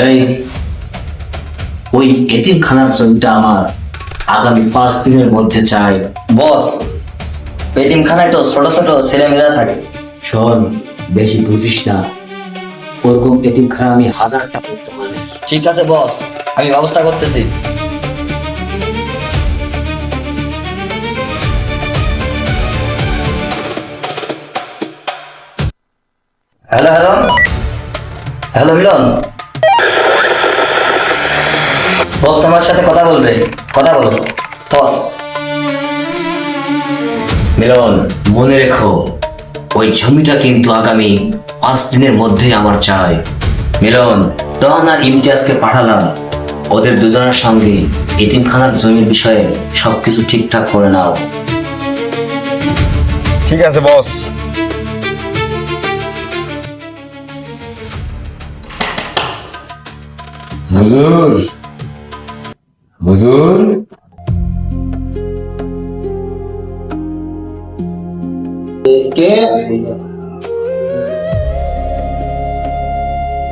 এই ওই এতিমখানার জমিটা আমার আগামী 5 দিনের মধ্যে চাই। বস, এতিমখানায় তো ছোট ছোট ছেলেমেয়েরা থাকে। শোন, বেশি বুঝিস না, ওরকম এতিমখানা আমি 1000টা করতে পারি। ঠিক আছে বস, আমি ব্যবস্থা করতেছি। হ্যালো হ্যালো হ্যালো মিলন, বস তোমার সাথে কথা বলবে, কথা বলো বস। মিলন, মনে রেখো ওই জমিটা কিন্তু আগামী 5 দিনের মধ্যেই আমার চাই। মিলন, রন আর ইমতিয়াজকে পাঠালাম, ওদের দুজনের সঙ্গে এতিমখানার জমির বিষয়ে সবকিছু ঠিকঠাক করে নাও। ঠিক আছে বস। হুজুর, হুজুর, কে?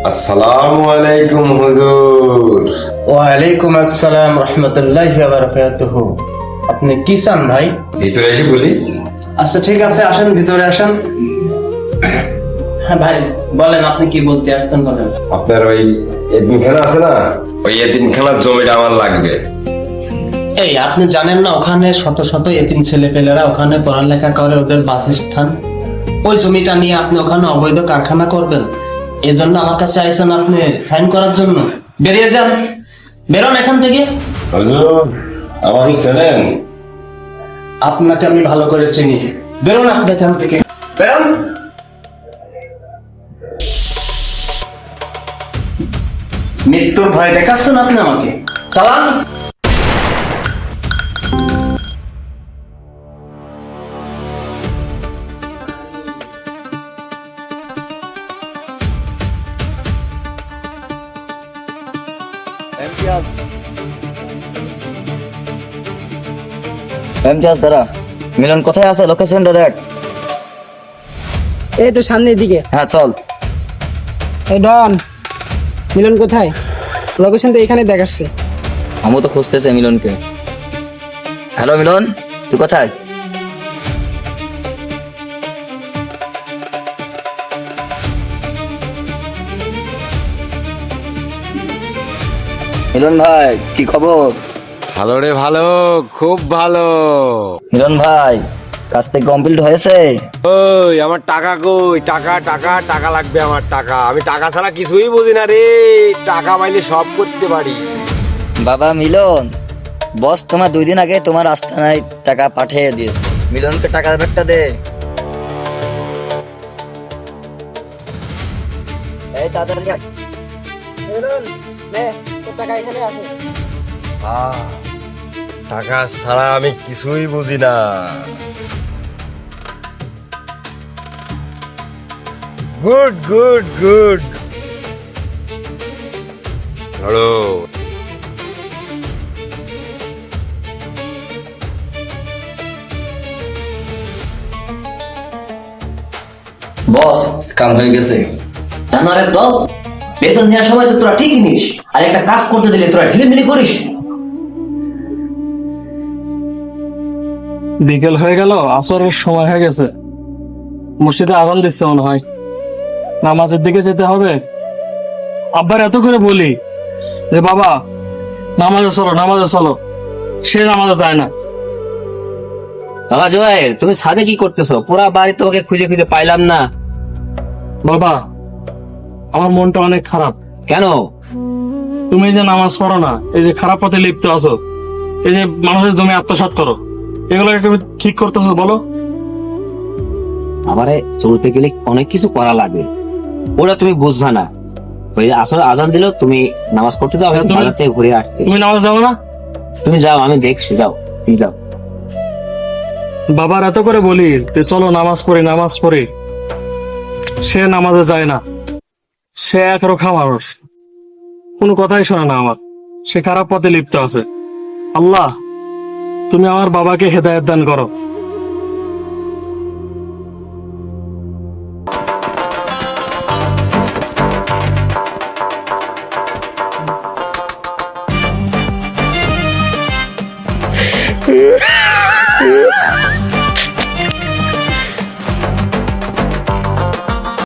আসসালামু আলাইকুম হুজুর। ওয়ালাইকুম আসসালাম রহমতুল্লাহি ওয়া বারাকাতুহু। আপনি কি চান ভাই? ভিতরে এসে বলি। আচ্ছা ঠিক আছে, আসেন ভিতরে আসেন। হ্যাঁ ভাই বলেন, আপনি কি বলতে আসছেন বলেন। আপনার ওই এতিমখানা আছে না, ওই এতিমখানার জমিটা আমার লাগবে। এই আপনি জানেন না ওখানে শত শত এতিম ছেলেপেলেরা ওখানে পড়ালেখা করে, ওদের বাসস্থান। ওই জমিটা নিয়ে আপনি ওখানে অবৈধ কারখানা করবেন, এই জন্য আমার কাছে আইছেন আপনি সাইন করার জন্য। বেরিয়ে যান, বেরোন এখান থেকে। হুজুর, আমাকে চেনেন? আপনাকে আমি ভালো করে চিনি, বেরোন আপনি এখান থেকে, বেরোন। মৃত্যুর ভয় দেখাচ্ছেন আপনি আমাকে, চালান। এমতিয়াজ দাঁড়া, মিলন কোথায় আছে লোকেশনটা দেখ। এই তো সামনের দিকে। হ্যাঁ চল। এই ডন, মিলন কোথায়? লোকেশন তো এখানে দেখাচ্ছে। আমি তো খুঁজতেছি মিলনকে। হ্যালো মিলন, তুই কোথায়? মিলন ভাই, কি খবর? ভালো রে, ভালো, খুব ভালো। মিলন ভাই, কাজ থেকে কমপ্লিট হয়েছে? ওই আমার টাকা কই? টাকা টাকা টাকা লাগবে আমার টাকা। আমি টাকা ছাড়া কিছুই বুঝি না রে। টাকা পাইলে সব করতে পারি। বাবা মিলন, বস তোমার 2 দিন আগে তোমার আস্তানায় টাকা পাঠিয়ে দিয়েছে। মিলনকে টাকার ব্যাগটা দে। এই তাড়াতাড়ি আয়। মিলন নে, তোর টাকা এখানে আছে। টাকা ছাড়া আমি কিছুই বুঝি না। Good good good. ধরো। বস, কাম হয়ে গেছে। জানারের দল, বেতন নেওয়ার সময় তো তোরা ঠিকই নিস, আর একটা কাজ করতে দিলে তোরা ঢিলেমিলি করিস। বিকেল হয়ে গেল, আসরের সময় হয়ে গেছে, মসজিদে আজান দিচ্ছে মনে হয়, নামাজের দিকে যেতে হবে। আব্বার এত করে বলি যে বাবা নামাজে চলো, নামাজে চলো, সে নামাজে যায় না। বাবা জোয়েল, তুমি ছাদে কি করতেছো? পুরা বাড়ি তোমাকে খুঁজে খুঁজে পাইলাম না। বাবা, আমার মনটা অনেক খারাপ। কেন? তুমি যে নামাজ পড়ো না, এই যে খারাপ পথে লিপ্ত আছো, এই যে মানুষের জমি আত্মসাৎ করো, এগুলো তুমি ঠিক করতেছো বলো? আমারে চলতে গেলে অনেক কিছু করা লাগে, ওরা তুমি বুঝবা না। ওই আসলে আজান দিলেও তুমি নামাজ পড়তে যাও, আমি বাজার থেকে ঘুরে আসতে। তুমি নামাজ যাবো না? তুমি যাও, আমি দেখছি, যাও তুমি যাও। বাবার এত করে বলি যে চলো নামাজ পড়ি, নামাজ পড়ি, সে নামাজে যায় না। সে একরকম মানুষ, কোনো কথাই শোনে না আমার, সে খারাপ পথে লিপ্ত আছে। আল্লাহ, তুমি আমার বাবাকে হেদায়েত দান করো।